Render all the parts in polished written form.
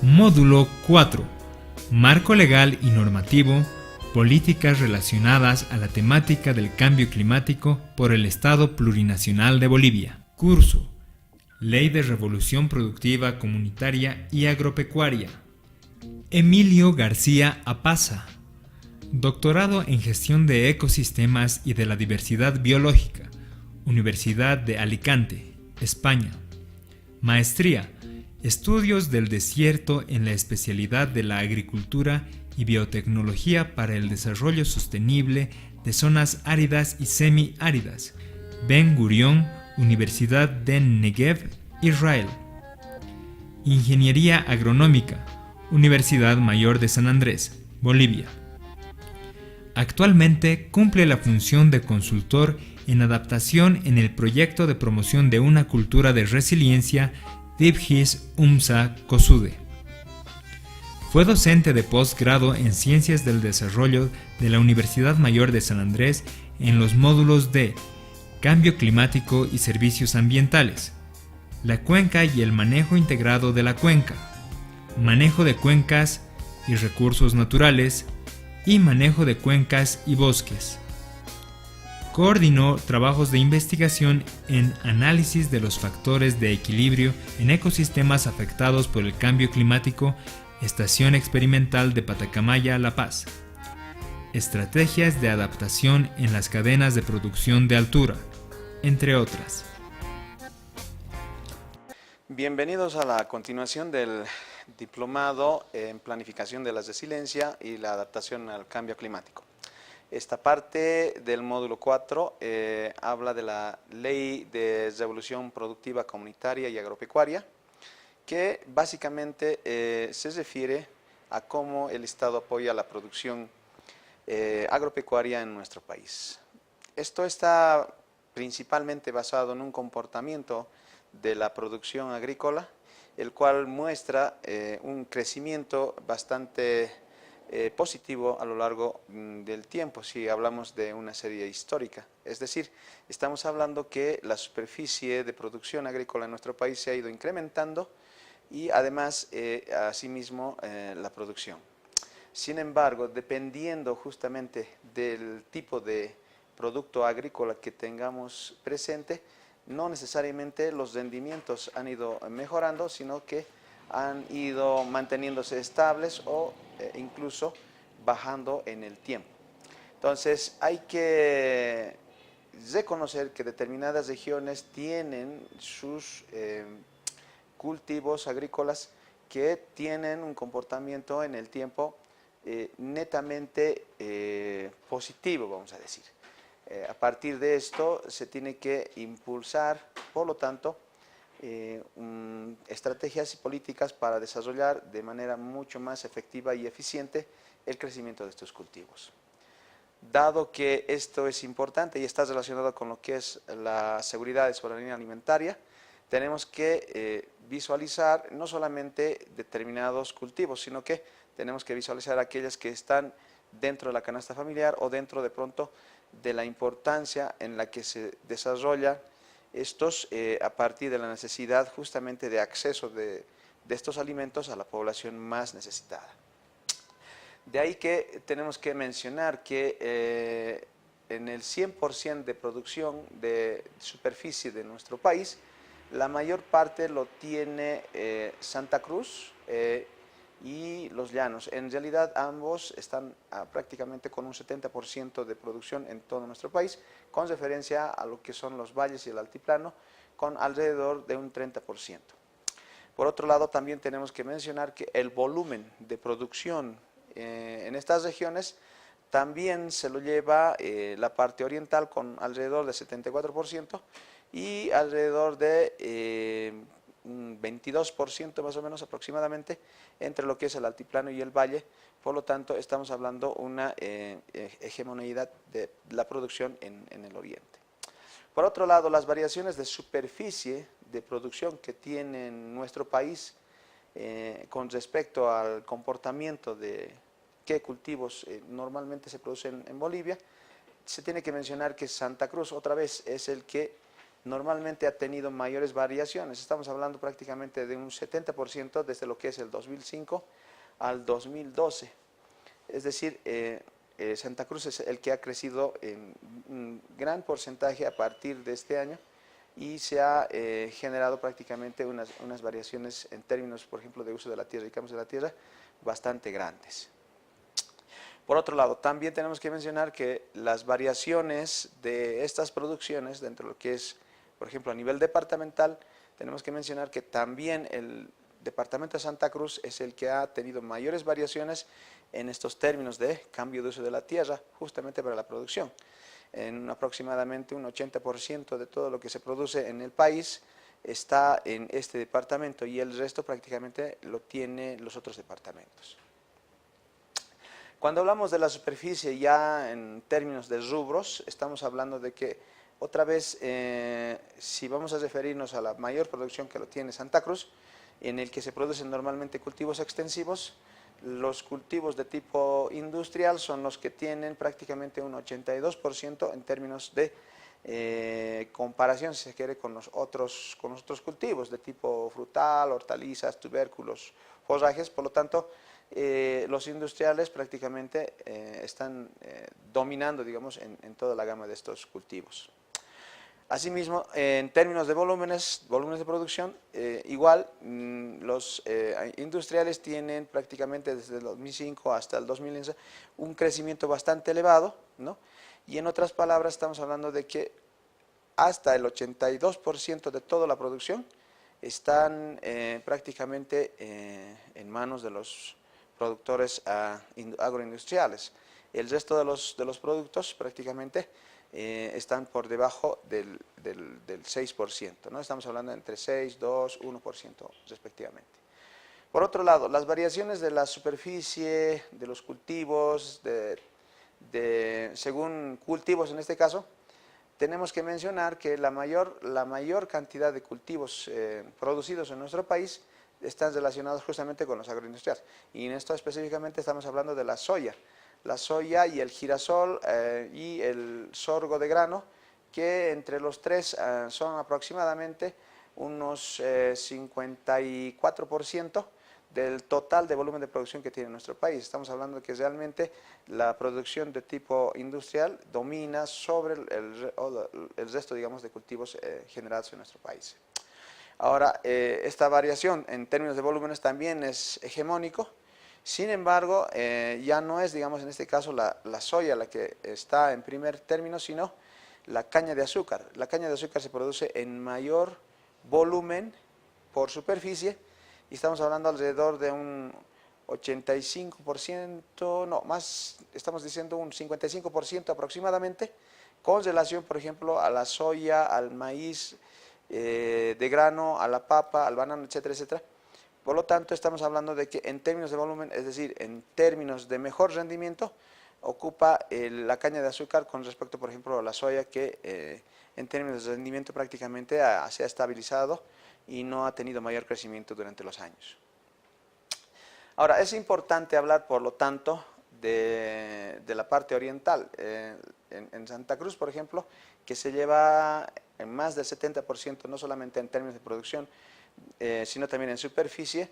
Módulo 4. Marco legal y normativo, políticas relacionadas a la temática del cambio climático por el Estado Plurinacional de Bolivia. Curso: Ley de Revolución Productiva Comunitaria y Agropecuaria. Emilio García Apaza. Doctorado en Gestión de Ecosistemas y de la Diversidad Biológica, Universidad de Alicante, España. Maestría: Estudios del Desierto en la especialidad de la Agricultura y Biotecnología para el Desarrollo Sostenible de Zonas Áridas y Semiáridas, Ben Gurión, Universidad de Negev, Israel. Ingeniería Agronómica, Universidad Mayor de San Andrés, Bolivia. Actualmente cumple la función de consultor en adaptación en el proyecto de promoción de una cultura de resiliencia Dibgis UMSA COSUDE. Fue docente de posgrado en Ciencias del Desarrollo de la Universidad Mayor de San Andrés en los módulos de Cambio Climático y Servicios Ambientales, la cuenca y el manejo integrado de la cuenca, manejo de cuencas y recursos naturales y manejo de cuencas y bosques. Coordinó trabajos de investigación en análisis de los factores de equilibrio en ecosistemas afectados por el cambio climático, Estación Experimental de Patacamaya, La Paz. Estrategias de adaptación en las cadenas de producción de altura, entre otras. Bienvenidos a la continuación del diplomado en Planificación de la Resiliencia y la Adaptación al Cambio Climático. Esta parte del módulo 4 habla de la Ley de Revolución Productiva Comunitaria y Agropecuaria, que básicamente se refiere a cómo el Estado apoya la producción agropecuaria en nuestro país. Esto está principalmente basado en un comportamiento de la producción agrícola, el cual muestra un crecimiento bastante positivo a lo largo del tiempo, si hablamos de una serie histórica. Es decir, estamos hablando que la superficie de producción agrícola en nuestro país se ha ido incrementando y además, asimismo, la producción. Sin embargo, dependiendo justamente del tipo de producto agrícola que tengamos presente, no necesariamente los rendimientos han ido mejorando, sino que han ido manteniéndose estables o incluso bajando en el tiempo. Entonces hay que reconocer que determinadas regiones tienen sus cultivos agrícolas que tienen un comportamiento en el tiempo netamente positivo, vamos a decir. A partir de esto se tiene que impulsar, por lo tanto, estrategias y políticas para desarrollar de manera mucho más efectiva y eficiente el crecimiento de estos cultivos. Dado que esto es importante y está relacionado con lo que es la seguridad y soberanía alimentaria, tenemos que visualizar no solamente determinados cultivos, sino que tenemos que visualizar aquellas que están dentro de la canasta familiar o dentro de pronto de la importancia en la que se desarrolla estos a partir de la necesidad justamente de acceso de estos alimentos a la población más necesitada. De ahí que tenemos que mencionar que en el 100% de producción de superficie de nuestro país, la mayor parte lo tiene Santa Cruz y los llanos. En realidad ambos están prácticamente con un 70% de producción en todo nuestro país, con referencia a lo que son los valles y el altiplano, con alrededor de un 30%. Por otro lado, también tenemos que mencionar que el volumen de producción en estas regiones también se lo lleva la parte oriental con alrededor de 74% y alrededor de un 22% más o menos aproximadamente entre lo que es el altiplano y el valle. Por lo tanto, estamos hablando de una hegemonía de la producción en el oriente. Por otro lado, las variaciones de superficie de producción que tiene nuestro país con respecto al comportamiento de qué cultivos normalmente se producen en Bolivia, se tiene que mencionar que Santa Cruz otra vez es el que normalmente ha tenido mayores variaciones. Estamos hablando prácticamente de un 70% desde lo que es el 2005 al 2012. Es decir, Santa Cruz es el que ha crecido en un gran porcentaje a partir de este año y se ha generado prácticamente unas variaciones en términos, por ejemplo, de uso de la tierra y cambios de la tierra bastante grandes. Por otro lado, también tenemos que mencionar que las variaciones de estas producciones, dentro de lo que es, por ejemplo, a nivel departamental, tenemos que mencionar que también el departamento de Santa Cruz es el que ha tenido mayores variaciones en estos términos de cambio de uso de la tierra, justamente para la producción. En aproximadamente un 80% de todo lo que se produce en el país está en este departamento y el resto prácticamente lo tienen los otros departamentos. Cuando hablamos de la superficie ya en términos de rubros, estamos hablando de que otra vez, si vamos a referirnos a la mayor producción que lo tiene Santa Cruz, en el que se producen normalmente cultivos extensivos, los cultivos de tipo industrial son los que tienen prácticamente un 82% en términos de comparación, si se quiere, con los otros cultivos de tipo frutal, hortalizas, tubérculos, forrajes. Por lo tanto, los industriales prácticamente están dominando, digamos, en toda la gama de estos cultivos. Asimismo, en términos de volúmenes de producción, igual los industriales tienen prácticamente desde el 2005 hasta el 2015 un crecimiento bastante elevado, ¿no? Y en otras palabras estamos hablando de que hasta el 82% de toda la producción están prácticamente en manos de los productores agroindustriales. El resto de los productos prácticamente están por debajo del 6%, ¿no? Estamos hablando entre 6, 2, 1% respectivamente. Por otro lado, las variaciones de la superficie, de los cultivos, según cultivos en este caso, tenemos que mencionar que la mayor cantidad de cultivos producidos en nuestro país están relacionados justamente con los agroindustriales. Y en esto específicamente estamos hablando de la soya y el girasol y el sorgo de grano, que entre los tres son aproximadamente unos 54% del total de volumen de producción que tiene nuestro país. Estamos hablando de que realmente la producción de tipo industrial domina sobre el resto, digamos, de cultivos generados en nuestro país. Ahora, esta variación en términos de volúmenes también es hegemónico. Sin embargo, ya no es, digamos, en este caso la soya la que está en primer término, sino la caña de azúcar. La caña de azúcar se produce en mayor volumen por superficie y estamos hablando alrededor de un 85%, no, más, estamos diciendo un 55% aproximadamente, con relación, por ejemplo, a la soya, al maíz de grano, a la papa, al banano, etcétera, etcétera. Por lo tanto, estamos hablando de que en términos de volumen, es decir, en términos de mejor rendimiento, ocupa la caña de azúcar con respecto, por ejemplo, a la soya, que en términos de rendimiento prácticamente se ha estabilizado y no ha tenido mayor crecimiento durante los años. Ahora, es importante hablar, por lo tanto, de la parte oriental. En Santa Cruz, por ejemplo, que se lleva en más del 70%, no solamente en términos de producción, sino también en superficie,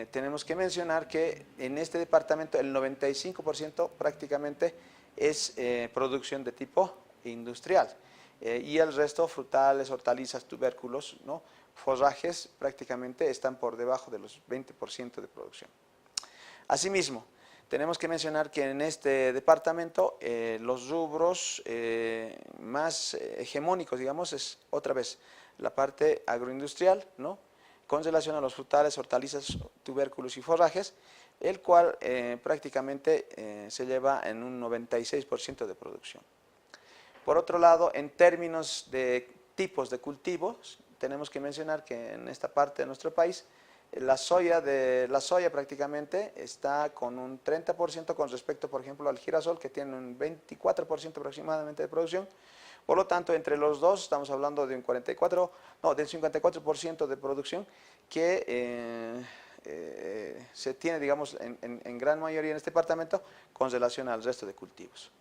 tenemos que mencionar que en este departamento el 95% prácticamente es producción de tipo industrial y el resto, frutales, hortalizas, tubérculos, ¿no? Forrajes, prácticamente están por debajo de los 20% de producción. Asimismo, tenemos que mencionar que en este departamento los rubros más hegemónicos, digamos, es otra vez la parte agroindustrial, ¿no? Con relación a los frutales, hortalizas, tubérculos y forrajes, el cual prácticamente se lleva en un 96% de producción. Por otro lado, en términos de tipos de cultivos, tenemos que mencionar que en esta parte de nuestro país, la soya prácticamente está con un 30% con respecto, por ejemplo, al girasol, que tiene un 24% aproximadamente de producción. Por lo tanto, entre los dos estamos hablando de un 54% de producción que se tiene, digamos, en gran mayoría en este departamento con relación al resto de cultivos.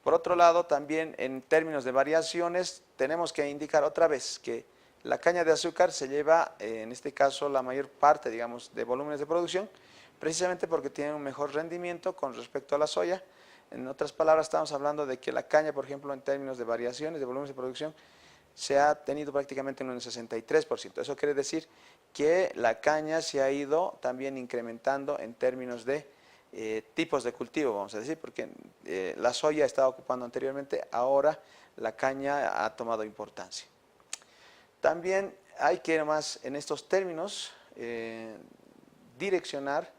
Por otro lado, también en términos de variaciones, tenemos que indicar otra vez que la caña de azúcar se lleva, en este caso, la mayor parte, digamos, de volúmenes de producción, precisamente porque tiene un mejor rendimiento con respecto a la soya. En otras palabras, estamos hablando de que la caña, por ejemplo, en términos de variaciones de volúmenes de producción, se ha tenido prácticamente un 63%. Eso quiere decir que la caña se ha ido también incrementando en términos de tipos de cultivo, vamos a decir, porque la soya estaba ocupando anteriormente, ahora la caña ha tomado importancia. También hay que más en estos términos direccionar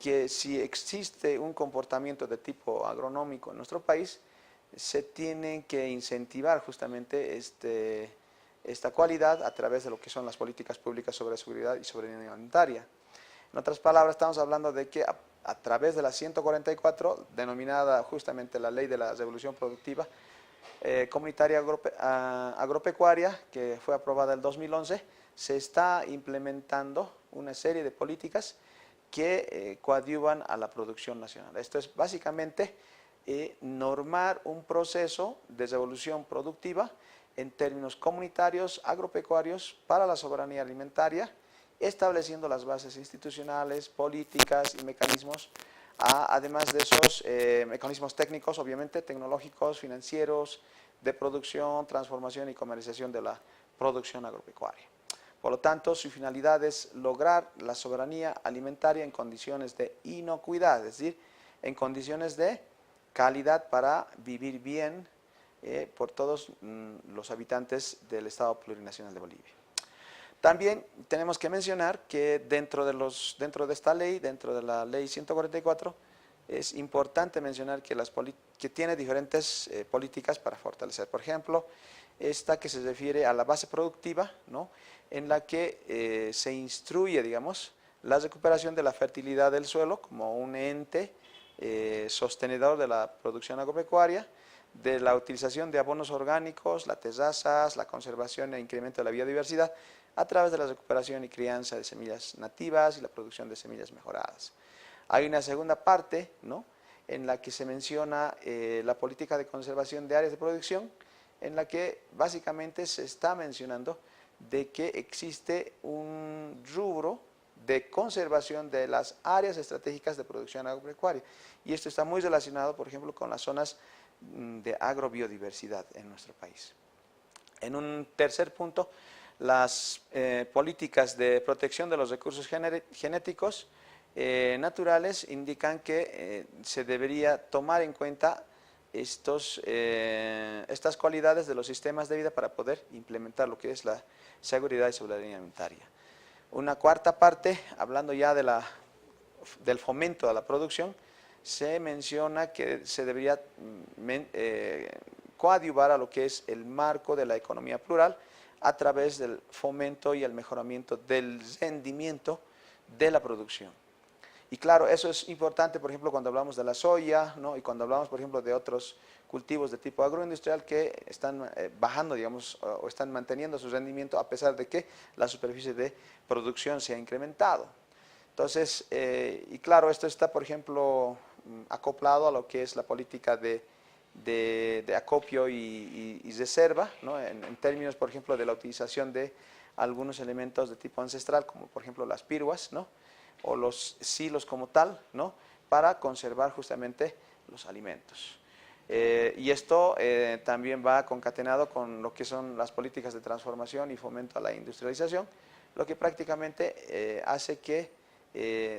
que si existe un comportamiento de tipo agronómico en nuestro país, se tiene que incentivar justamente esta cualidad a través de lo que son las políticas públicas sobre seguridad y soberanía alimentaria. En otras palabras, estamos hablando de que a través de la 144, denominada justamente la Ley de la Revolución Productiva Comunitaria Agropecuaria, que fue aprobada en el 2011, se está implementando una serie de políticas que coadyuvan a la producción nacional. Esto es básicamente normar un proceso de revolución productiva en términos comunitarios, agropecuarios, para la soberanía alimentaria, estableciendo las bases institucionales, políticas y mecanismos, además de esos mecanismos técnicos, obviamente, tecnológicos, financieros, de producción, transformación y comercialización de la producción agropecuaria. Por lo tanto, su finalidad es lograr la soberanía alimentaria en condiciones de inocuidad, es decir, en condiciones de calidad para vivir bien por todos los habitantes del Estado Plurinacional de Bolivia. También tenemos que mencionar que dentro de esta ley, dentro de la ley 144, es importante mencionar que tiene diferentes políticas para fortalecer. Por ejemplo, esta que se refiere a la base productiva, ¿no?, en la que se instruye, digamos, la recuperación de la fertilidad del suelo como un ente sostenedor de la producción agropecuaria, de la utilización de abonos orgánicos, las terrazas, la conservación e incremento de la biodiversidad a través de la recuperación y crianza de semillas nativas y la producción de semillas mejoradas. Hay una segunda parte, ¿no?, en la que se menciona la política de conservación de áreas de producción, en la que básicamente se está mencionando de que existe un rubro de conservación de las áreas estratégicas de producción agropecuaria. Y esto está muy relacionado, por ejemplo, con las zonas de agrobiodiversidad en nuestro país. En un tercer punto, las políticas de protección de los recursos genéticos naturales indican que se debería tomar en cuenta estas cualidades de los sistemas de vida para poder implementar lo que es la seguridad y soberanía alimentaria. Una cuarta parte, hablando ya del fomento a la producción, se menciona que se debería coadyuvar a lo que es el marco de la economía plural a través del fomento y el mejoramiento del rendimiento de la producción. Y claro, eso es importante, por ejemplo, cuando hablamos de la soya, ¿no?, y cuando hablamos, por ejemplo, de otros cultivos de tipo agroindustrial que están bajando, digamos, o están manteniendo su rendimiento a pesar de que la superficie de producción se ha incrementado. Entonces, y claro, esto está, por ejemplo, acoplado a lo que es la política de acopio y reserva, ¿no?, en términos, por ejemplo, de la utilización de algunos elementos de tipo ancestral, como por ejemplo las piruas, ¿no?, o los silos como tal, ¿no?, para conservar justamente los alimentos. Y esto también va concatenado con lo que son las políticas de transformación y fomento a la industrialización, lo que prácticamente hace que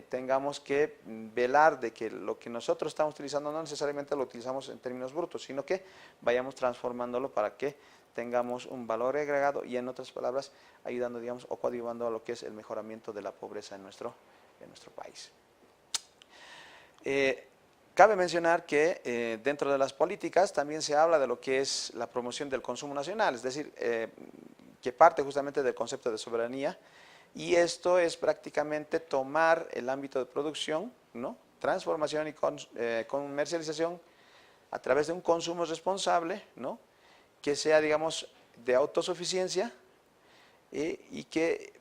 tengamos que velar de que lo que nosotros estamos utilizando no necesariamente lo utilizamos en términos brutos, sino que vayamos transformándolo para que tengamos un valor agregado y, en otras palabras, ayudando, digamos, o coadyuvando a lo que es el mejoramiento de la pobreza en nuestro país. Cabe mencionar que dentro de las políticas también se habla de lo que es la promoción del consumo nacional, es decir, que parte justamente del concepto de soberanía, y esto es prácticamente tomar el ámbito de producción, ¿no?, transformación y comercialización a través de un consumo responsable, ¿no?, que sea, digamos, de autosuficiencia y que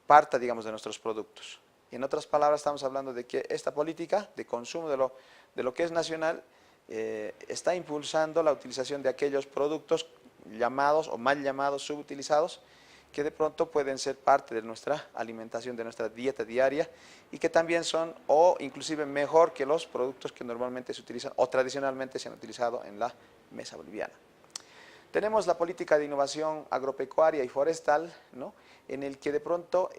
parta, digamos, de nuestros productos. En otras palabras, estamos hablando de que esta política de consumo de lo que es nacional está impulsando la utilización de aquellos productos llamados o mal llamados subutilizados, que de pronto pueden ser parte de nuestra alimentación, de nuestra dieta diaria, y que también son o inclusive mejor que los productos que normalmente se utilizan o tradicionalmente se han utilizado en la mesa boliviana. Tenemos la política de innovación agropecuaria y forestal, ¿no?, en el que de pronto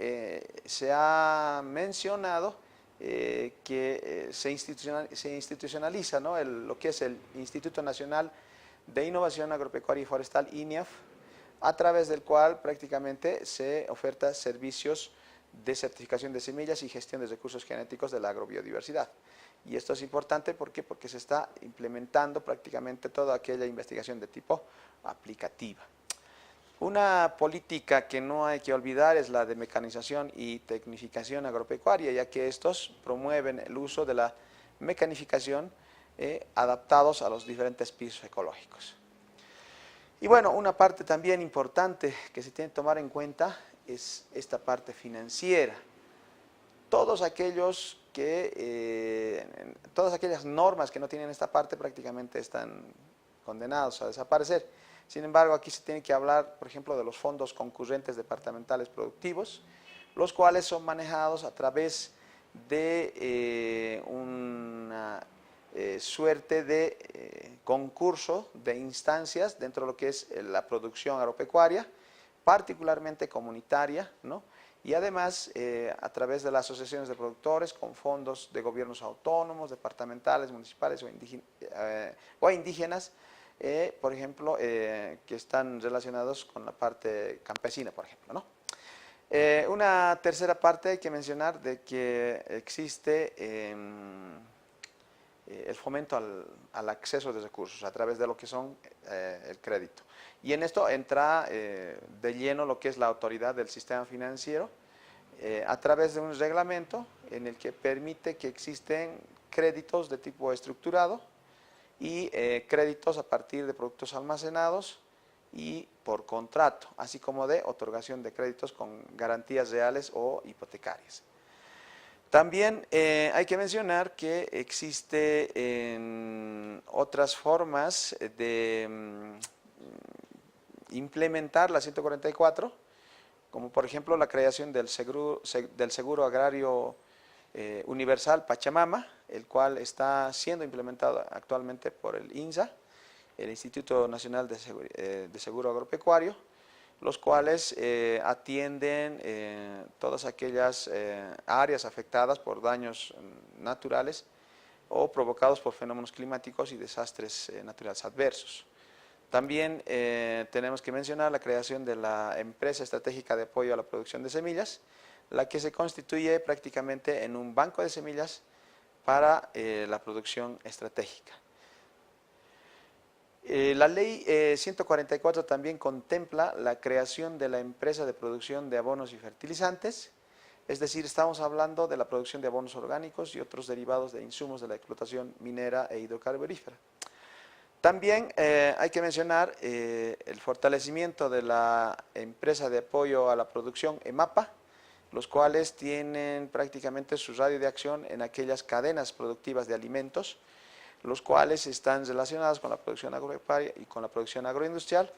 se ha mencionado que se institucionaliza, ¿no?, lo que es el Instituto Nacional de Innovación Agropecuaria y Forestal, INIAF, a través del cual prácticamente se oferta servicios de certificación de semillas y gestión de recursos genéticos de la agrobiodiversidad. Y esto es importante, ¿por qué? Porque se está implementando prácticamente toda aquella investigación de tipo aplicativa. Una política que no hay que olvidar es la de mecanización y tecnificación agropecuaria, ya que estos promueven el uso de la mecanificación adaptados a los diferentes pisos ecológicos. Y bueno, una parte también importante que se tiene que tomar en cuenta es esta parte financiera. Todas aquellas normas que no tienen esta parte prácticamente están condenados a desaparecer. Sin embargo, aquí se tiene que hablar, por ejemplo, de los fondos concurrentes departamentales productivos, los cuales son manejados a través de una suerte de concurso de instancias dentro de lo que es la producción agropecuaria, particularmente comunitaria, ¿no?, y además a través de las asociaciones de productores con fondos de gobiernos autónomos, departamentales, municipales o indígenas, por ejemplo, que están relacionados con la parte campesina, por ejemplo, ¿no? Una tercera parte hay que mencionar de que existe el fomento al acceso de recursos a través de lo que son el crédito. Y en esto entra de lleno lo que es la autoridad del sistema financiero a través de un reglamento en el que permite que existen créditos de tipo estructurado y créditos a partir de productos almacenados y por contrato, así como de otorgación de créditos con garantías reales o hipotecarias. También hay que mencionar que existen otras formas de implementar la 144, como por ejemplo la creación del seguro agrario universal Pachamama, el cual está siendo implementado actualmente por el INSA, el Instituto Nacional de Seguro Agropecuario, los cuales atienden todas aquellas áreas afectadas por daños naturales o provocados por fenómenos climáticos y desastres naturales adversos. También tenemos que mencionar la creación de la Empresa Estratégica de Apoyo a la Producción de Semillas, la que se constituye prácticamente en un banco de semillas para la producción estratégica. La ley 144 también contempla la creación de la empresa de producción de abonos y fertilizantes, es decir, estamos hablando de la producción de abonos orgánicos y otros derivados de insumos de la explotación minera e hidrocarburífera. También hay que mencionar el fortalecimiento de la empresa de apoyo a la producción EMAPA, los cuales tienen prácticamente su radio de acción en aquellas cadenas productivas de alimentos, los cuales están relacionados con la producción agropecuaria y con la producción agroindustrial,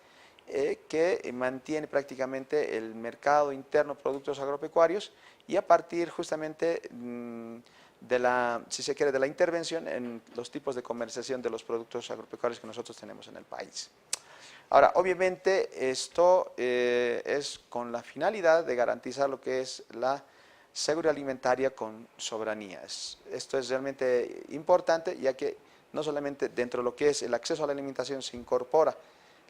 que mantiene prácticamente el mercado interno de productos agropecuarios y a partir justamente de la, si se quiere, de la intervención en los tipos de comercialización de los productos agropecuarios que nosotros tenemos en el país. Ahora, obviamente esto es con la finalidad de garantizar lo que es la seguridad alimentaria con soberanía. Esto es realmente importante, ya que no solamente dentro de lo que es el acceso a la alimentación se incorpora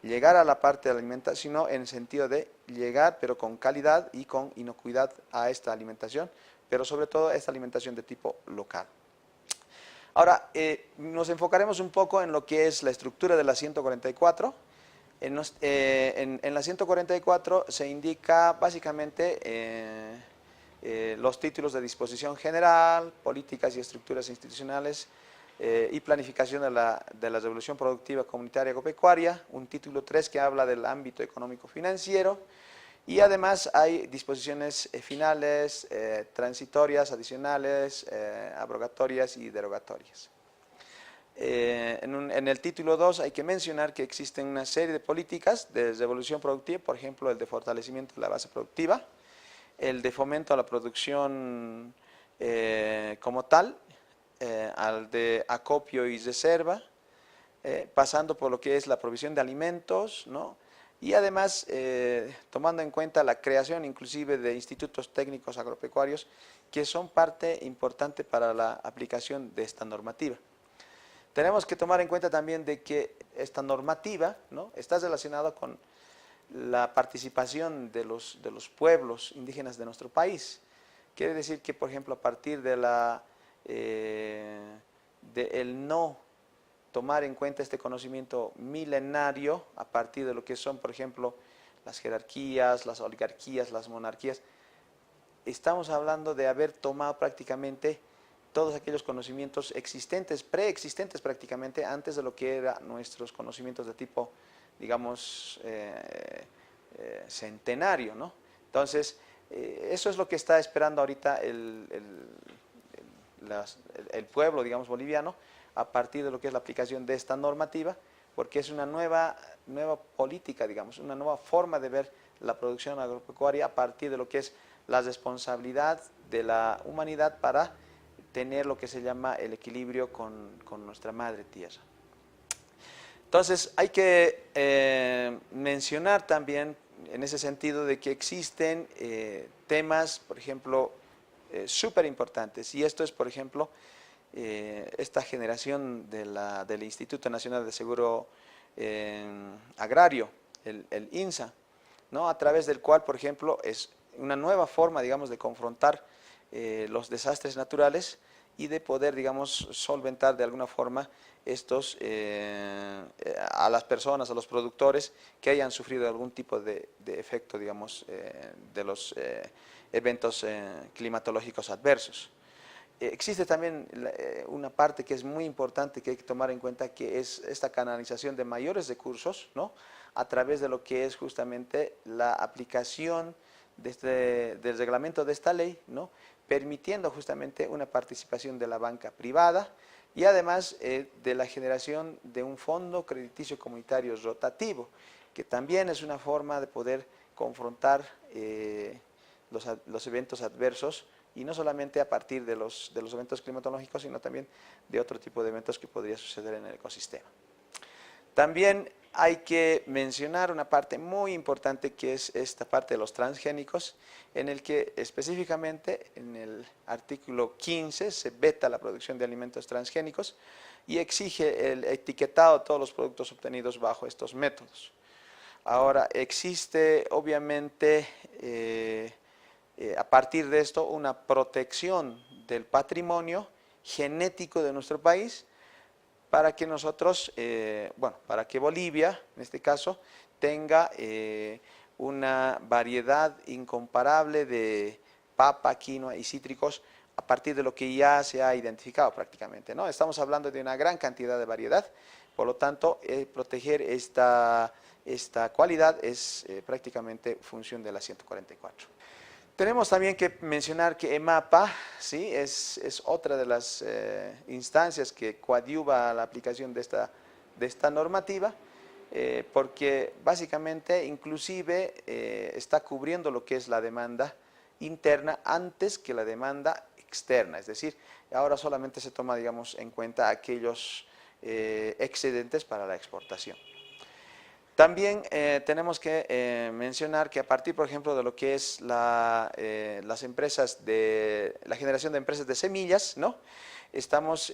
llegar a la parte de la alimentación, sino en el sentido de llegar, pero con calidad y con inocuidad a esta alimentación, pero sobre todo esta alimentación de tipo local. Ahora, nos enfocaremos un poco en lo que es la estructura de la 144. En la 144 se indica básicamente los títulos de disposición general, políticas y estructuras institucionales y planificación de la revolución productiva comunitaria agropecuaria, un título 3 que habla del ámbito económico-financiero, y además hay disposiciones finales, transitorias, adicionales, abrogatorias y derogatorias. En el título 2 hay que mencionar que existen una serie de políticas de revolución productiva, por ejemplo, el de fortalecimiento de la base productiva, el de fomento a la producción como tal, al de acopio y reserva, pasando por lo que es la provisión de alimentos, ¿no? Y además tomando en cuenta la creación inclusive de institutos técnicos agropecuarios que son parte importante para la aplicación de esta normativa. Tenemos que tomar en cuenta también de que esta normativa, ¿no?, está relacionada con la participación de los pueblos indígenas de nuestro país. Quiere decir que, por ejemplo, a partir de el no tomar en cuenta este conocimiento milenario, a partir de lo que son, por ejemplo, las jerarquías, las oligarquías, las monarquías, estamos hablando de haber tomado prácticamente todos aquellos conocimientos existentes, preexistentes prácticamente, antes de lo que eran nuestros conocimientos de tipo, digamos, centenario, ¿no? Entonces, eso es lo que está esperando ahorita el pueblo, digamos, boliviano, a partir de lo que es la aplicación de esta normativa, porque es una nueva política, digamos, una nueva forma de ver la producción agropecuaria a partir de lo que es la responsabilidad de la humanidad para tener lo que se llama el equilibrio con nuestra madre tierra. Entonces, hay que mencionar también en ese sentido de que existen temas, por ejemplo, súper importantes, y esto es, por ejemplo, esta generación del Instituto Nacional de Seguro Agrario, el INSA, ¿no?, a través del cual, por ejemplo, es una nueva forma, digamos, de confrontar los desastres naturales y de poder, digamos, solventar de alguna forma estos a las personas, a los productores que hayan sufrido algún tipo de efecto, digamos, de los eventos climatológicos adversos. Existe también una parte que es muy importante que hay que tomar en cuenta, que es esta canalización de mayores recursos, ¿no?, a través de lo que es justamente la aplicación del reglamento de esta ley, ¿no?, permitiendo justamente una participación de la banca privada y además de la generación de un fondo crediticio comunitario rotativo, que también es una forma de poder confrontar los eventos adversos, y no solamente a partir de los eventos climatológicos, sino también de otro tipo de eventos que podría suceder en el ecosistema. También hay que mencionar una parte muy importante, que es esta parte de los transgénicos, en el que específicamente en el artículo 15 se veta la producción de alimentos transgénicos y exige el etiquetado de todos los productos obtenidos bajo estos métodos. Ahora, existe obviamente a partir de esto una protección del patrimonio genético de nuestro país, para que nosotros, para que Bolivia, en este caso, tenga una variedad incomparable de papa, quinoa y cítricos a partir de lo que ya se ha identificado prácticamente, ¿no? Estamos hablando de una gran cantidad de variedad, por lo tanto, proteger esta cualidad es prácticamente función de la 144. Tenemos también que mencionar que EMAPA, ¿sí?, es otra de las instancias que coadyuva a la aplicación de esta normativa, porque básicamente inclusive está cubriendo lo que es la demanda interna antes que la demanda externa, es decir, ahora solamente se toma, digamos, en cuenta aquellos excedentes para la exportación. También tenemos que mencionar que a partir, por ejemplo, de lo que es la generación de empresas de semillas, ¿no?, estamos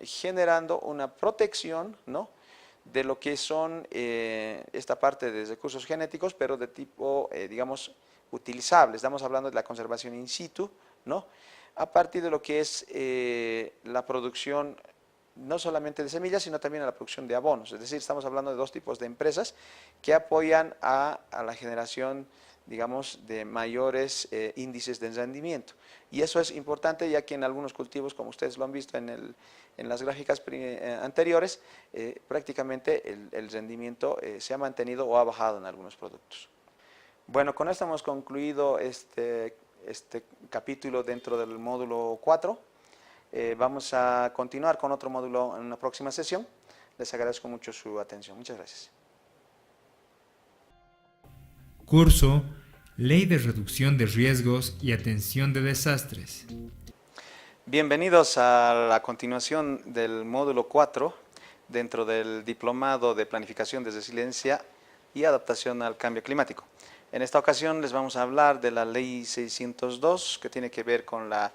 generando una protección, ¿no?, de lo que son esta parte de recursos genéticos, pero de tipo, digamos, utilizable. Estamos hablando de la conservación in situ, ¿no? A partir de lo que es la producción no solamente de semillas, sino también a la producción de abonos. Es decir, estamos hablando de dos tipos de empresas que apoyan a la generación, digamos, de mayores índices de rendimiento. Y eso es importante, ya que en algunos cultivos, como ustedes lo han visto en las gráficas anteriores, prácticamente el rendimiento se ha mantenido o ha bajado en algunos productos. Bueno, con esto hemos concluido este capítulo dentro del módulo 4. Vamos a continuar con otro módulo en una próxima sesión. Les agradezco mucho su atención. Muchas gracias. Curso Ley de Reducción de Riesgos y Atención de Desastres. Bienvenidos a la continuación del módulo 4 dentro del Diplomado de Planificación de Resiliencia y Adaptación al Cambio Climático. En esta ocasión les vamos a hablar de la Ley 602, que tiene que ver con la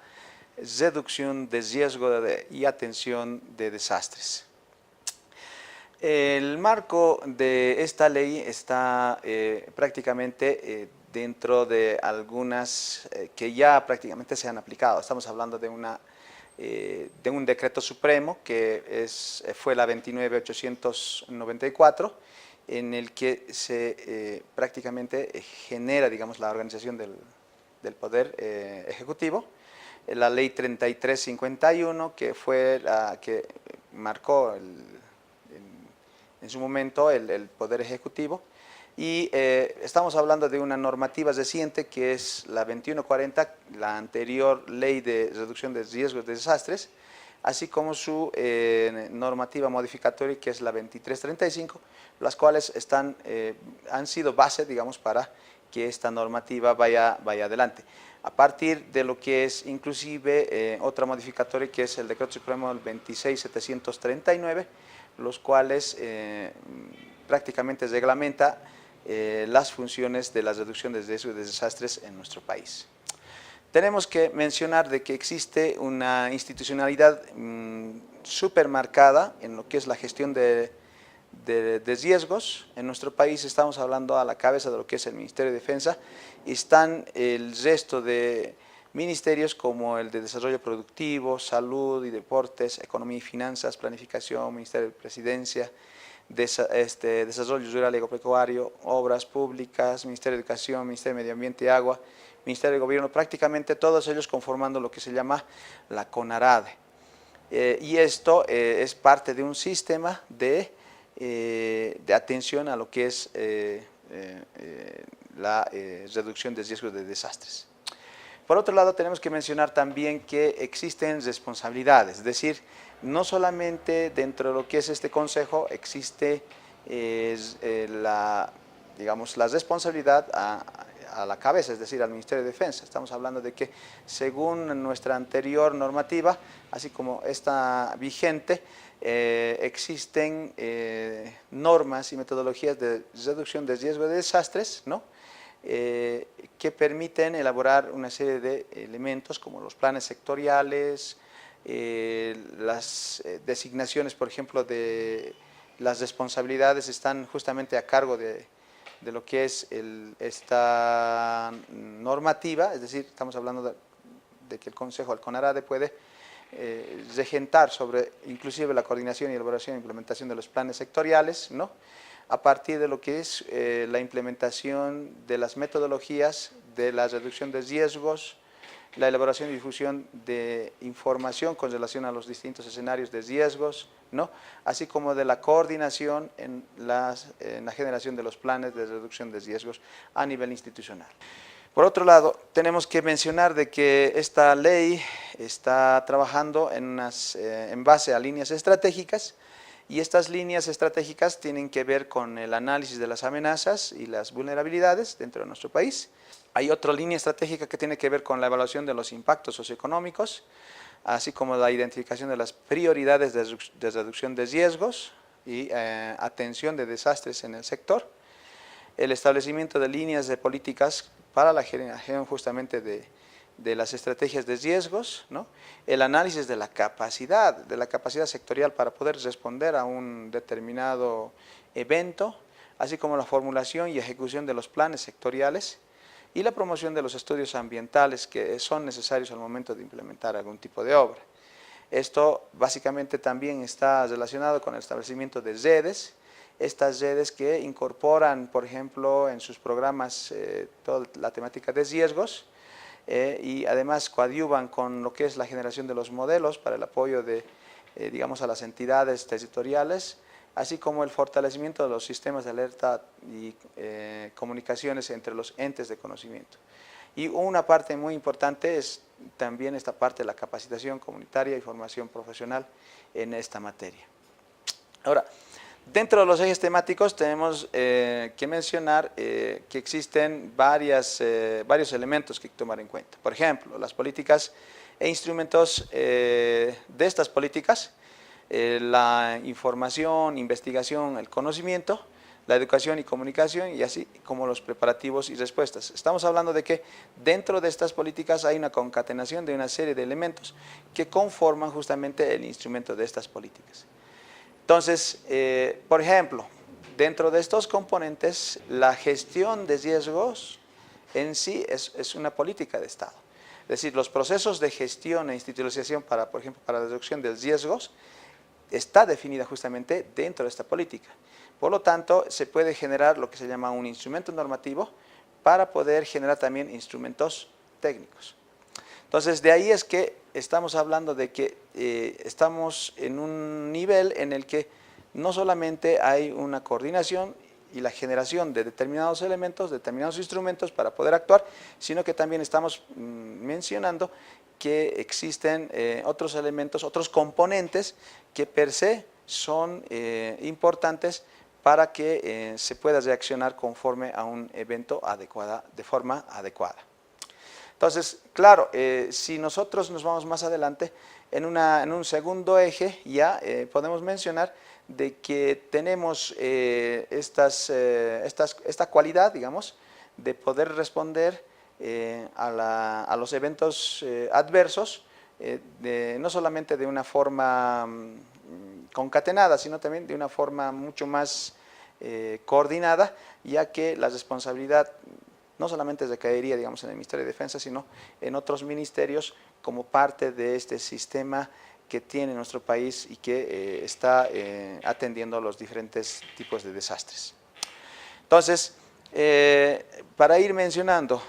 reducción de riesgo y atención de desastres. El marco de esta ley está prácticamente dentro de algunas que ya prácticamente se han aplicado. Estamos hablando de un decreto supremo que fue la 29.894, en el que se prácticamente genera, digamos, la organización del Poder Ejecutivo. La ley 3351, que fue la que marcó en su momento el Poder Ejecutivo, y estamos hablando de una normativa reciente que es la 2140, la anterior Ley de Reducción de Riesgos de Desastres, así como su normativa modificatoria, que es la 2335, las cuales han sido base, digamos, para que esta normativa vaya adelante. A partir de lo que es inclusive otra modificatoria, que es el Decreto Supremo del 26739, los cuales prácticamente reglamenta las funciones de la reducción de riesgos de desastres en nuestro país. Tenemos que mencionar de que existe una institucionalidad súper marcada en lo que es la gestión de riesgos. En nuestro país estamos hablando a la cabeza de lo que es el Ministerio de Defensa, y están el resto de ministerios como el de Desarrollo Productivo, Salud y Deportes, Economía y Finanzas, Planificación, Ministerio de Presidencia, Desarrollo Rural y Agropecuario, Obras Públicas, Ministerio de Educación, Ministerio de Medio Ambiente y Agua, Ministerio de Gobierno, prácticamente todos ellos conformando lo que se llama la CONARADE. Y esto es parte de un sistema de atención a lo que es la reducción de riesgos de desastres. Por otro lado, tenemos que mencionar también que existen responsabilidades, es decir, no solamente dentro de lo que es este consejo existe la responsabilidad a la cabeza, es decir, al Ministerio de Defensa. Estamos hablando de que según nuestra anterior normativa, así como esta vigente, existen normas y metodologías de reducción de riesgo de desastres, ¿no? Que permiten elaborar una serie de elementos como los planes sectoriales, las designaciones, por ejemplo, de las responsabilidades están justamente a cargo de lo que es esta normativa, es decir, estamos hablando de que el Consejo, el CONARADE, puede regentar sobre inclusive la coordinación y elaboración e implementación de los planes sectoriales, ¿no? A partir de lo que es la implementación de las metodologías de la reducción de riesgos, la elaboración y difusión de información con relación a los distintos escenarios de riesgos, ¿no? Así como de la coordinación en la generación de los planes de reducción de riesgos a nivel institucional. Por otro lado, tenemos que mencionar de que esta ley está trabajando en base a líneas estratégicas, y estas líneas estratégicas tienen que ver con el análisis de las amenazas y las vulnerabilidades dentro de nuestro país. Hay otra línea estratégica que tiene que ver con la evaluación de los impactos socioeconómicos, así como la identificación de las prioridades de reducción de riesgos y atención de desastres en el sector. El establecimiento de líneas de políticas para la generación justamente de de las estrategias de riesgos, ¿no? El análisis de la capacidad sectorial para poder responder a un determinado evento, así como la formulación y ejecución de los planes sectoriales y la promoción de los estudios ambientales que son necesarios al momento de implementar algún tipo de obra. Esto básicamente también está relacionado con el establecimiento de redes, estas redes que incorporan, por ejemplo, en sus programas toda la temática de riesgos, y además coadyuvan con lo que es la generación de los modelos para el apoyo de, digamos, a las entidades territoriales, así como el fortalecimiento de los sistemas de alerta y comunicaciones entre los entes de conocimiento. Y una parte muy importante es también esta parte de la capacitación comunitaria y formación profesional en esta materia. Ahora, dentro de los ejes temáticos tenemos que mencionar que existen varios elementos que hay que tomar en cuenta. Por ejemplo, las políticas e instrumentos de estas políticas, la información, investigación, el conocimiento, la educación y comunicación, y así como los preparativos y respuestas. Estamos hablando de que dentro de estas políticas hay una concatenación de una serie de elementos que conforman justamente el instrumento de estas políticas. Entonces, por ejemplo, dentro de estos componentes, la gestión de riesgos en sí es una política de Estado. Es decir, los procesos de gestión e institucionalización para, por ejemplo, para la reducción de riesgos, está definida justamente dentro de esta política. Por lo tanto, se puede generar lo que se llama un instrumento normativo para poder generar también instrumentos técnicos. Entonces, de ahí es que estamos hablando de que estamos en un nivel en el que no solamente hay una coordinación y la generación de determinados elementos, determinados instrumentos para poder actuar, sino que también estamos mencionando que existen otros elementos, otros componentes que per se son importantes para que se pueda reaccionar conforme a un evento de forma adecuada. Entonces, claro, si nosotros nos vamos más adelante, en un segundo eje ya podemos mencionar de que tenemos esta cualidad, digamos, de poder responder a los eventos adversos, no solamente de una forma concatenada, sino también de una forma mucho más coordinada, ya que la responsabilidad no solamente recaería, digamos, en el Ministerio de Defensa, sino en otros ministerios como parte de este sistema que tiene nuestro país y que está atendiendo a los diferentes tipos de desastres. Entonces, para ir mencionando,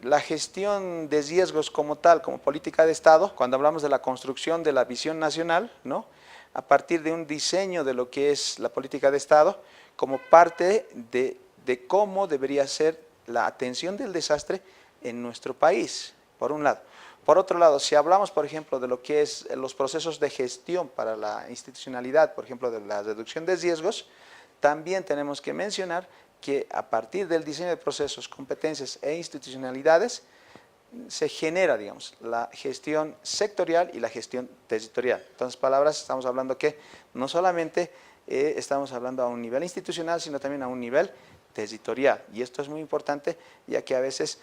la gestión de riesgos como tal, como política de Estado, cuando hablamos de la construcción de la visión nacional, ¿no?, a partir de un diseño de lo que es la política de Estado, como parte de cómo debería ser la atención del desastre en nuestro país, por un lado. Por otro lado, si hablamos, por ejemplo, de lo que es los procesos de gestión para la institucionalidad, por ejemplo, de la reducción de riesgos, también tenemos que mencionar que a partir del diseño de procesos, competencias e institucionalidades, se genera, digamos, la gestión sectorial y la gestión territorial. Entonces, palabras, estamos hablando que no solamente estamos hablando a un nivel institucional, sino también a un nivel territorial. Y esto es muy importante, ya que a veces,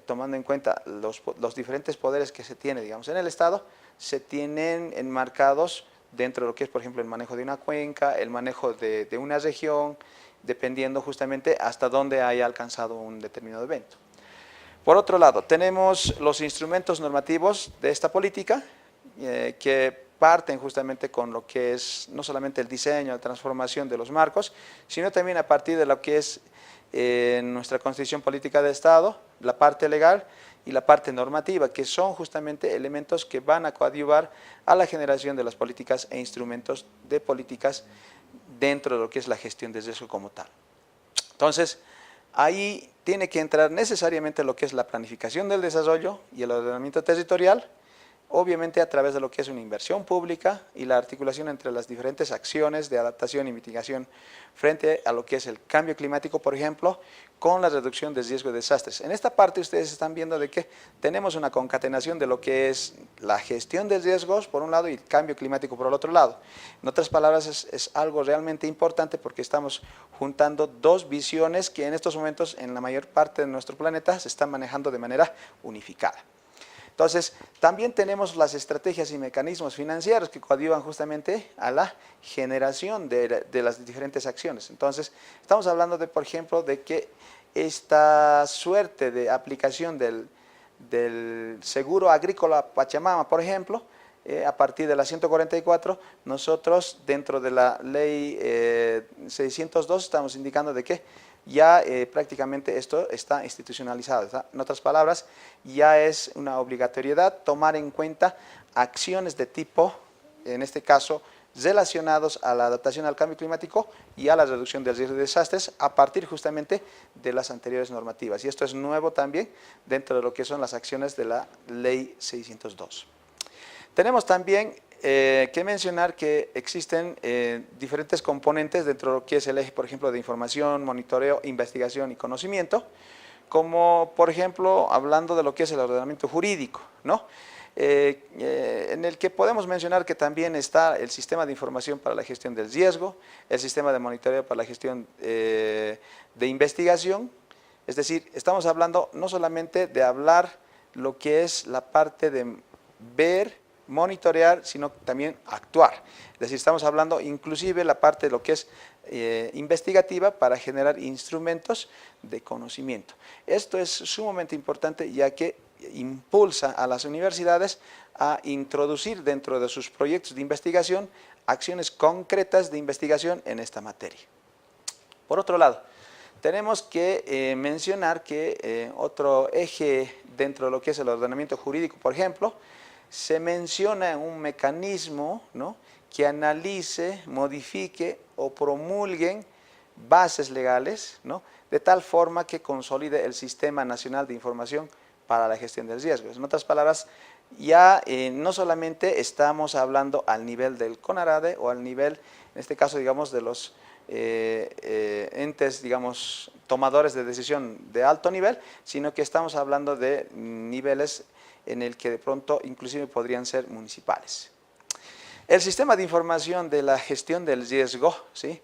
tomando en cuenta los diferentes poderes que se tiene, digamos, en el Estado, se tienen enmarcados dentro de lo que es, por ejemplo, el manejo de una cuenca, el manejo de una región, dependiendo justamente hasta dónde haya alcanzado un determinado evento. Por otro lado, tenemos los instrumentos normativos de esta política, que parten justamente con lo que es no solamente el diseño, la transformación de los marcos, sino también a partir de lo que es nuestra Constitución Política de Estado, la parte legal y la parte normativa, que son justamente elementos que van a coadyuvar a la generación de las políticas e instrumentos de políticas dentro de lo que es la gestión de riesgo como tal. Entonces, ahí tiene que entrar necesariamente lo que es la planificación del desarrollo y el ordenamiento territorial, obviamente a través de lo que es una inversión pública y la articulación entre las diferentes acciones de adaptación y mitigación frente a lo que es el cambio climático, por ejemplo, con la reducción de riesgo de desastres. En esta parte ustedes están viendo de que tenemos una concatenación de lo que es la gestión de riesgos por un lado y el cambio climático por el otro lado. En otras palabras, es algo realmente importante porque estamos juntando dos visiones que en estos momentos en la mayor parte de nuestro planeta se están manejando de manera unificada. Entonces, también tenemos las estrategias y mecanismos financieros que coadyuvan justamente a la generación de las diferentes acciones. Entonces, estamos hablando de, por ejemplo, de que esta suerte de aplicación del seguro agrícola Pachamama, por ejemplo, a partir de la 144, nosotros dentro de la ley 602 estamos indicando de que ya prácticamente esto está institucionalizado. ¿Está? En otras palabras, ya es una obligatoriedad tomar en cuenta acciones de tipo, en este caso, relacionados a la adaptación al cambio climático y a la reducción del riesgo de desastres a partir justamente de las anteriores normativas. Y esto es nuevo también dentro de lo que son las acciones de la ley 602. Tenemos también que mencionar que existen diferentes componentes dentro de lo que es el eje, por ejemplo, de información, monitoreo, investigación y conocimiento, como por ejemplo, hablando de lo que es el ordenamiento jurídico, ¿no? En el que podemos mencionar que también está el sistema de información para la gestión del riesgo, el sistema de monitoreo para la gestión de investigación, es decir, estamos hablando no solamente de hablar lo que es la parte de ver, monitorear, sino también actuar. Es decir, estamos hablando inclusive la parte de lo que es investigativa para generar instrumentos de conocimiento. Esto es sumamente importante ya que impulsa a las universidades a introducir dentro de sus proyectos de investigación acciones concretas de investigación en esta materia. Por otro lado, tenemos que mencionar que otro eje dentro de lo que es el ordenamiento jurídico, por ejemplo, se menciona un mecanismo, ¿no?, que analice, modifique o promulguen bases legales, ¿no?, de tal forma que consolide el Sistema Nacional de Información para la Gestión del Riesgo. En otras palabras, ya no solamente estamos hablando al nivel del CONARADE o al nivel, en este caso, digamos, de los entes, digamos, tomadores de decisión de alto nivel, sino que estamos hablando de niveles en el que de pronto inclusive podrían ser municipales. El sistema de información de la gestión del riesgo, ¿sí?,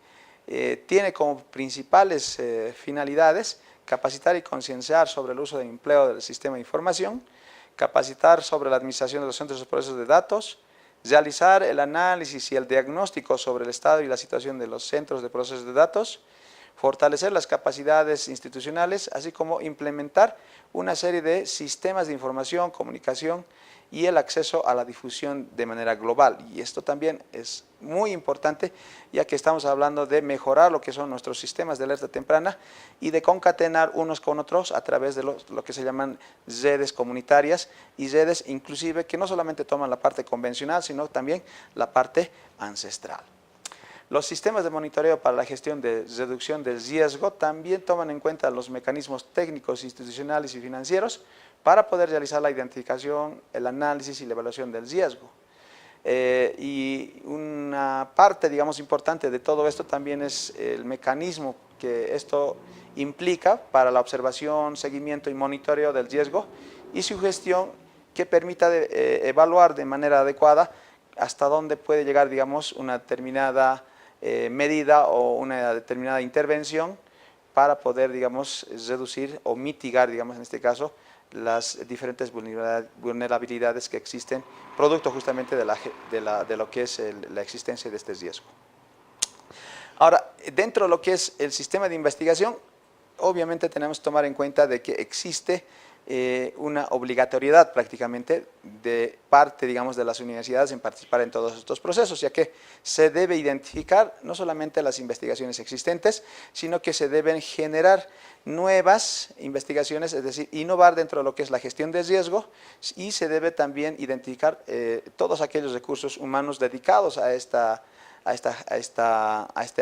tiene como principales finalidades capacitar y concienciar sobre el uso de empleo del sistema de información, capacitar sobre la administración de los centros de procesos de datos, realizar el análisis y el diagnóstico sobre el estado y la situación de los centros de procesos de datos, fortalecer las capacidades institucionales, así como implementar una serie de sistemas de información, comunicación y el acceso a la difusión de manera global. Y esto también es muy importante, ya que estamos hablando de mejorar lo que son nuestros sistemas de alerta temprana y de concatenar unos con otros a través de lo que se llaman redes comunitarias y redes inclusive que no solamente toman la parte convencional, sino también la parte ancestral. Los sistemas de monitoreo para la gestión de reducción del riesgo también toman en cuenta los mecanismos técnicos, institucionales y financieros para poder realizar la identificación, el análisis y la evaluación del riesgo. Y una parte, digamos, importante de todo esto también es el mecanismo que esto implica para la observación, seguimiento y monitoreo del riesgo y su gestión que permita evaluar de manera adecuada hasta dónde puede llegar, digamos, una determinada medida o una determinada intervención para poder, digamos, reducir o mitigar, digamos, en este caso, las diferentes vulnerabilidades que existen, producto justamente de lo que es la existencia de este riesgo. Ahora, dentro de lo que es el sistema de investigación, obviamente tenemos que tomar en cuenta de que existe una obligatoriedad prácticamente de parte, digamos, de las universidades en participar en todos estos procesos, ya que se debe identificar no solamente las investigaciones existentes, sino que se deben generar nuevas investigaciones, es decir, innovar dentro de lo que es la gestión de riesgo y se debe también identificar todos aquellos recursos humanos dedicados a este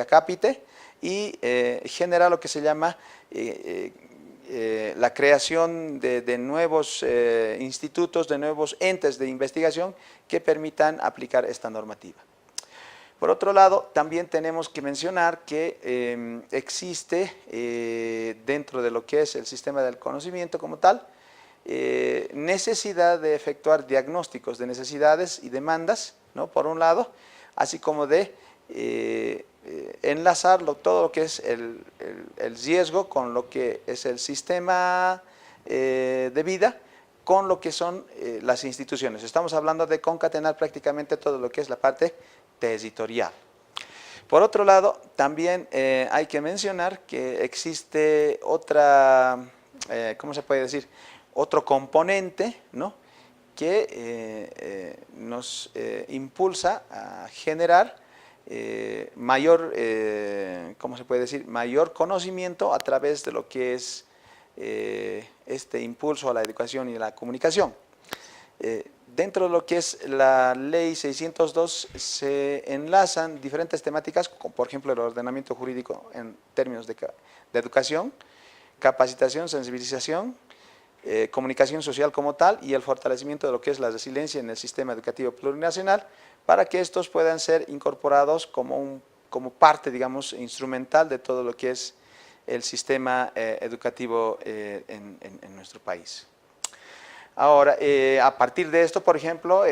acápite y generar lo que se llama la creación de nuevos institutos, de nuevos entes de investigación que permitan aplicar esta normativa. Por otro lado, también tenemos que mencionar que existe dentro de lo que es el sistema del conocimiento como tal, necesidad de efectuar diagnósticos de necesidades y demandas, ¿no?, por un lado, así como de enlazar todo lo que es el riesgo con lo que es el sistema de vida con lo que son las instituciones. Estamos hablando de concatenar prácticamente todo lo que es la parte territorial. Por otro lado, también hay que mencionar que existe otra, ¿cómo se puede decir? Otro componente, ¿no?, que nos impulsa a generar mayor, ¿cómo se puede decir?, mayor conocimiento a través de lo que es este impulso a la educación y la comunicación. Dentro de lo que es la Ley 602 se enlazan diferentes temáticas, como por ejemplo el ordenamiento jurídico en términos de educación, capacitación, sensibilización, comunicación social como tal y el fortalecimiento de lo que es la resiliencia en el sistema educativo plurinacional para que estos puedan ser incorporados como parte, digamos, instrumental de todo lo que es el sistema educativo en nuestro país. Ahora, a partir de esto, por ejemplo,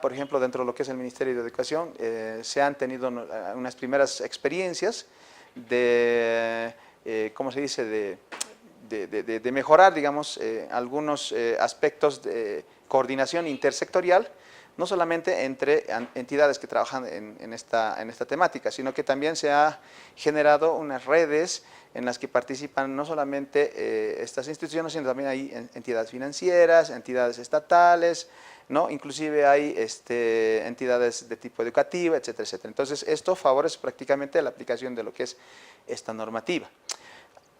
por ejemplo, dentro de lo que es el Ministerio de Educación, se han tenido unas primeras experiencias de, ¿cómo se dice?, de mejorar, digamos, algunos aspectos de coordinación intersectorial, no solamente entre entidades que trabajan en esta temática, sino que también se ha generado unas redes en las que participan no solamente estas instituciones, sino también hay entidades financieras, entidades estatales, ¿no? Inclusive hay entidades de tipo educativo, etcétera, etcétera. Entonces, esto favorece prácticamente la aplicación de lo que es esta normativa.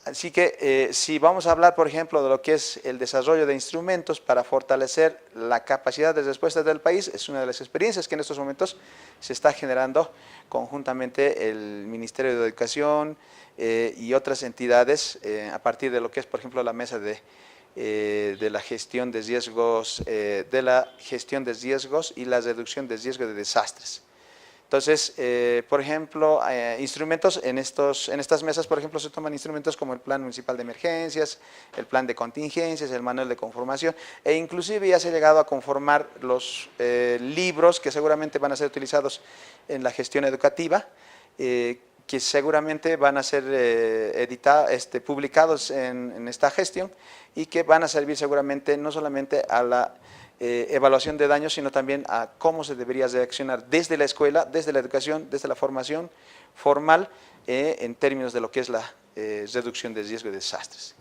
Así que si vamos a hablar, por ejemplo, de lo que es el desarrollo de instrumentos para fortalecer la capacidad de respuesta del país, es una de las experiencias que en estos momentos se está generando conjuntamente el Ministerio de Educación y otras entidades a partir de lo que es, por ejemplo, la mesa de la gestión de riesgos, y la reducción de riesgo de desastres. Entonces, por ejemplo, instrumentos en estas mesas, por ejemplo, se toman instrumentos como el Plan Municipal de Emergencias, el Plan de Contingencias, el Manual de Conformación, e inclusive ya se ha llegado a conformar los libros que seguramente van a ser utilizados en la gestión educativa, que seguramente van a ser publicados en esta gestión y que van a servir seguramente no solamente a la evaluación de daños, sino también a cómo se debería reaccionar desde la escuela, desde la educación, desde la formación formal, en términos de lo que es la reducción de riesgo de desastres.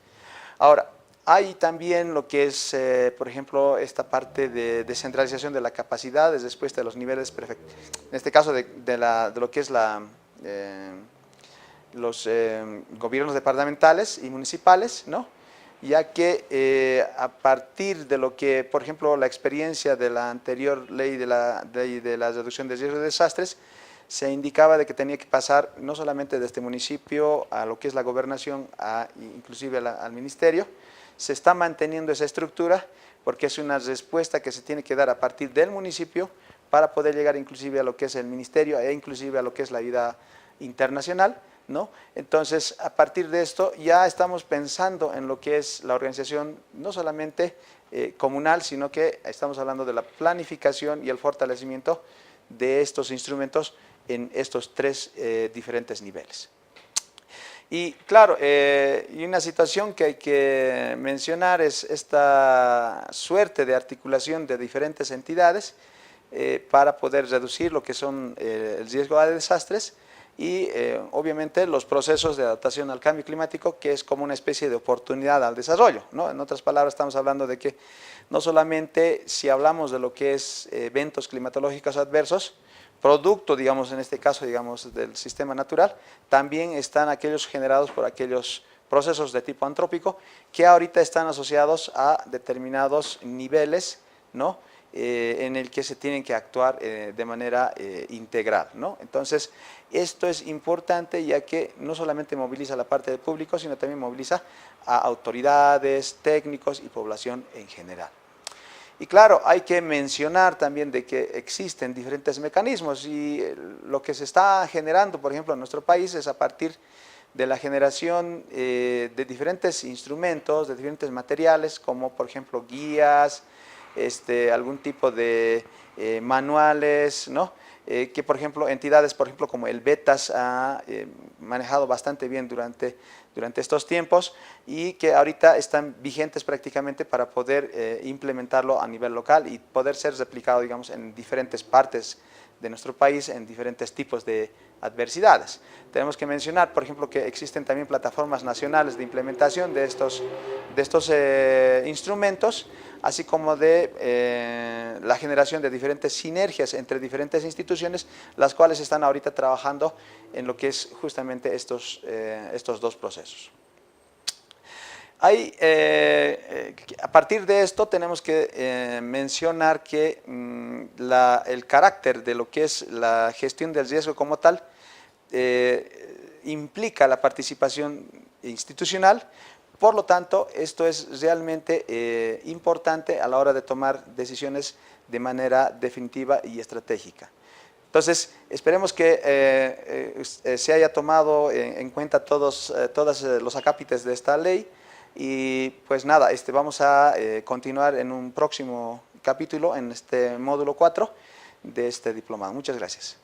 Ahora, hay también lo que es, por ejemplo, esta parte de descentralización de la capacidad de respuesta de los niveles, en este caso de lo que es los gobiernos departamentales y municipales, ¿no?, ya que a partir de lo que, por ejemplo, la experiencia de la anterior ley de la reducción de riesgos de desastres, se indicaba de que tenía que pasar no solamente de este municipio a lo que es la gobernación, inclusive al ministerio. Se está manteniendo esa estructura porque es una respuesta que se tiene que dar a partir del municipio para poder llegar inclusive a lo que es el ministerio e inclusive a lo que es la vida internacional, ¿no? Entonces, a partir de esto ya estamos pensando en lo que es la organización no solamente comunal, sino que estamos hablando de la planificación y el fortalecimiento de estos instrumentos en estos tres diferentes niveles. Y claro, y una situación que hay que mencionar es esta suerte de articulación de diferentes entidades para poder reducir lo que son el riesgo de desastres, y obviamente los procesos de adaptación al cambio climático, que es como una especie de oportunidad al desarrollo, ¿no? En otras palabras, estamos hablando de que no solamente si hablamos de lo que es eventos climatológicos adversos, producto, digamos, en este caso, digamos, del sistema natural, también están aquellos generados por aquellos procesos de tipo antrópico que ahorita están asociados a determinados niveles, ¿no?, en el que se tienen que actuar de manera integral, ¿no? Entonces, esto es importante ya que no solamente moviliza la parte del público, sino también moviliza a autoridades, técnicos y población en general. Y claro, hay que mencionar también de que existen diferentes mecanismos y lo que se está generando, por ejemplo, en nuestro país es a partir de la generación de diferentes instrumentos, de diferentes materiales, como por ejemplo guías, algún tipo de manuales, ¿no?, que por ejemplo entidades como el BETAS ha manejado bastante bien durante estos tiempos y que ahorita están vigentes prácticamente para poder implementarlo a nivel local y poder ser replicado, digamos, en diferentes partes de nuestro país, en diferentes tipos de adversidades. Tenemos que mencionar, por ejemplo, que existen también plataformas nacionales de implementación de estos instrumentos, así como de la generación de diferentes sinergias entre diferentes instituciones, las cuales están ahorita trabajando en lo que es justamente estos dos procesos. A partir de esto tenemos que mencionar que el carácter de lo que es la gestión del riesgo como tal implica la participación institucional. Por lo tanto, esto es realmente importante a la hora de tomar decisiones de manera definitiva y estratégica. Entonces, esperemos que se haya tomado en cuenta todos los acápites de esta ley y pues nada, vamos a continuar en un próximo capítulo, en este módulo 4 de este diplomado. Muchas gracias.